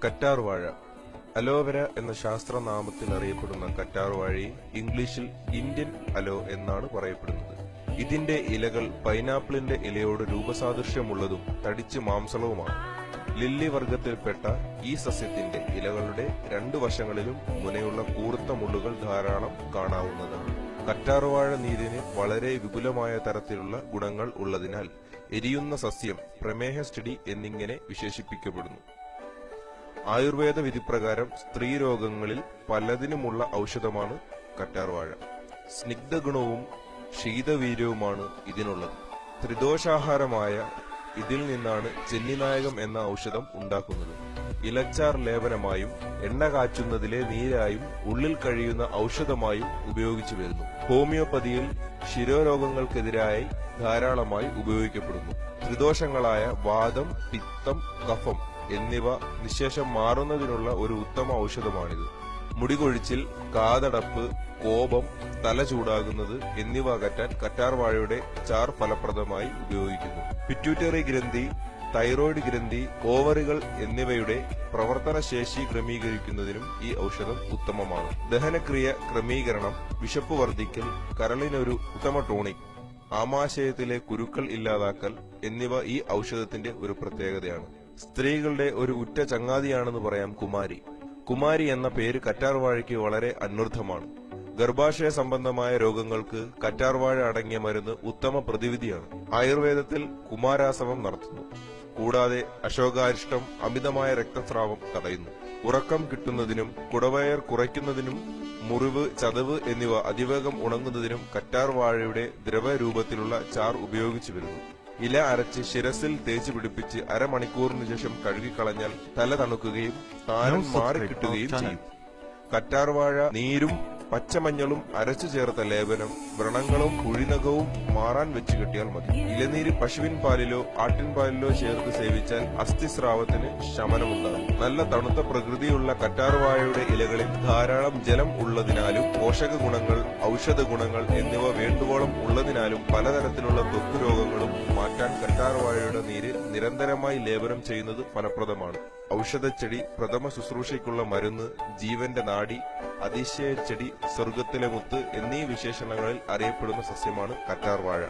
കറ്റാർവാഴ അലോവെര എന്ന ശാസ്ത്രനാമത്തിൽ അറിയപ്പെടുന്ന കറ്റാർവാഴയെ ഇംഗ്ലീഷിൽ ഇന്ത്യൻ അലോ എന്നാണ് പറയപ്പെടുന്നത്. ഇതിന്റെ ഇലകൾ പൈനാപ്പിളിന്റെ ഇലയോട് രൂപസാദൃശ്യമുള്ളതും തടിച്ച് മാംസളവുമാണ്. ലില്ലി വർഗത്തിൽപ്പെട്ട ഈ സസ്യത്തിന്റെ ഇലകളുടെ രണ്ടു വശങ്ങളിലും മുനയുള്ള കൂർത്ത മുള്ളുകൾ ധാരാളം കാണാവുന്നതാണ്. കറ്റാർവാഴ നീരിന് വളരെ വിപുലമായ തരത്തിലുള്ള ഗുണങ്ങൾ ഉള്ളതിനാൽ എരിയുന്ന സസ്യം, പ്രമേഹ സ്റ്റഡി എന്നിങ്ങനെ വിശേഷിപ്പിക്കപ്പെടുന്നു. ആയുർവേദ വിധിപ്രകാരം സ്ത്രീരോഗങ്ങളിൽ പലതിനുമുള്ള ഔഷധമാണ് കറ്റാർവാഴ. സ്നിഗ്ധഗുണവും ശീതവീര്യവുമാണ് ഇതിനുള്ളത്. ത്രിദോഷാഹാരമായ ഇതിൽ നിന്നാണ് ചെന്നിനായകം എന്ന ഔഷധം ഉണ്ടാക്കുന്നത്. ഇലച്ചാർ ലേപനമായും എണ്ണ കാച്ചുന്നതിലെ നീരായും ഉള്ളിൽ കഴിയുന്ന ഔഷധമായും ഉപയോഗിച്ചു വരുന്നു. ഹോമിയോപ്പതിയിൽ ശിരോരോഗങ്ങൾക്കെതിരായി ധാരാളമായി ഉപയോഗിക്കപ്പെടുന്നു. ത്രിദോഷങ്ങളായ വാതം, പിത്തം, കഫം എന്നിവ നിശേഷം മാറുന്നതിനുള്ള ഒരു ഉത്തമ ഔഷധമാണിത്. മുടികൊഴിച്ചിൽ, കാതടപ്പ്, കോപം, തല ചൂടാകുന്നത് എന്നിവ അകറ്റാൻ കറ്റാർവാഴയുടെ ചാർ ഫലപ്രദമായി ഉപയോഗിക്കുന്നു. പിറ്റ്യൂട്ടറി ഗ്രന്ഥി, തൈറോയ്ഡ് ഗ്രന്ഥി, ഓവറികൾ എന്നിവയുടെ പ്രവർത്തനശേഷി ക്രമീകരിക്കുന്നതിനും ഈ ഔഷധം ഉത്തമമാണ്. ദഹനക്രിയ ക്രമീകരണം, വിശപ്പ് വർദ്ധിക്കൽ, കരളിനൊരു ഉത്തമ ടോണിക്, ആമാശയത്തിലെ കുരുക്കൾ ഇല്ലാതാക്കൽ എന്നിവ ഈ ഔഷധത്തിന്റെ ഒരു പ്രത്യേകതയാണ്. സ്ത്രീകളുടെ ഒരു ഉറ്റ ചങ്ങാതിയാണെന്ന് പറയാം കുമാരി. കുമാരി എന്ന പേര് കറ്റാർവാഴയ്ക്ക് വളരെ അന്വർത്ഥമാണ്. ഗർഭാശയ സംബന്ധമായ രോഗങ്ങൾക്ക് കറ്റാർവാഴ അടങ്ങിയ മരുന്ന് ഉത്തമ പ്രതിവിധിയാണ്. ആയുർവേദത്തിൽ കുമാരാസവം നടത്തുന്നു. കൂടാതെ അശോകാരിഷ്ടം അമിതമായ രക്തസ്രാവം തടയുന്നു. ഉറക്കം കിട്ടുന്നതിനും കുടവയർ കുറയ്ക്കുന്നതിനും മുറിവ്, ചതവ് എന്നിവ അതിവേഗം ഉണങ്ങുന്നതിനും കറ്റാർവാഴയുടെ ദ്രവരൂപത്തിലുള്ള ചാർ ഉപയോഗിച്ചു വരുന്നു. ഇല അരച്ച് ശിരസിൽ തേച്ച് പിടിപ്പിച്ച് അരമണിക്കൂറിന് ശേഷം കഴുകിക്കളഞ്ഞാൽ തല തണുക്കുകയും സ്ഥാനം മാറിക്കിട്ടുകയും ചെയ്യും. കറ്റാർവാഴ നീരും പച്ചമഞ്ഞളും അരച്ചു ചേർത്ത ലേപനം വ്രണങ്ങളും കുഴിനകവും മാറാൻ വെച്ച് കെട്ടിയാൽ മതി. ഇലനീര് പശുവിൻ പാലിലോ ആട്ടിൻപാലിലോ ചേർത്ത് സേവിച്ചാൽ അസ്ഥിസ്രാവത്തിന് ശമനമുണ്ടാകും. നല്ല തണുത്ത പ്രകൃതിയുള്ള കറ്റാർവാഴയുടെ ഇലകളിൽ ധാരാളം ജലം ഉള്ളതിനാലും പോഷക ഗുണങ്ങൾ, ഔഷധ ഗുണങ്ങൾ എന്നിവ വേണ്ടുവോളം ഉള്ളതിനാലും പലതരത്തിലുള്ള ത്വക്ക് രോഗങ്ങളും മാറ്റാൻ കറ്റാർവാഴയുടെ നീര് നിരന്തരമായി ലേപനം ചെയ്യുന്നത് ഫലപ്രദമാണ്. ഔഷധച്ചെടി, പ്രഥമ ശുശ്രൂഷയ്ക്കുള്ള മരുന്ന്, ജീവന്റെ നാഡി, അതിശയച്ചെടി, സ്വർഗത്തിലെ മുത്ത് എന്നീ വിശേഷണങ്ങളിൽ അറിയപ്പെടുന്ന സസ്യമാണ് കറ്റാർവാഴ.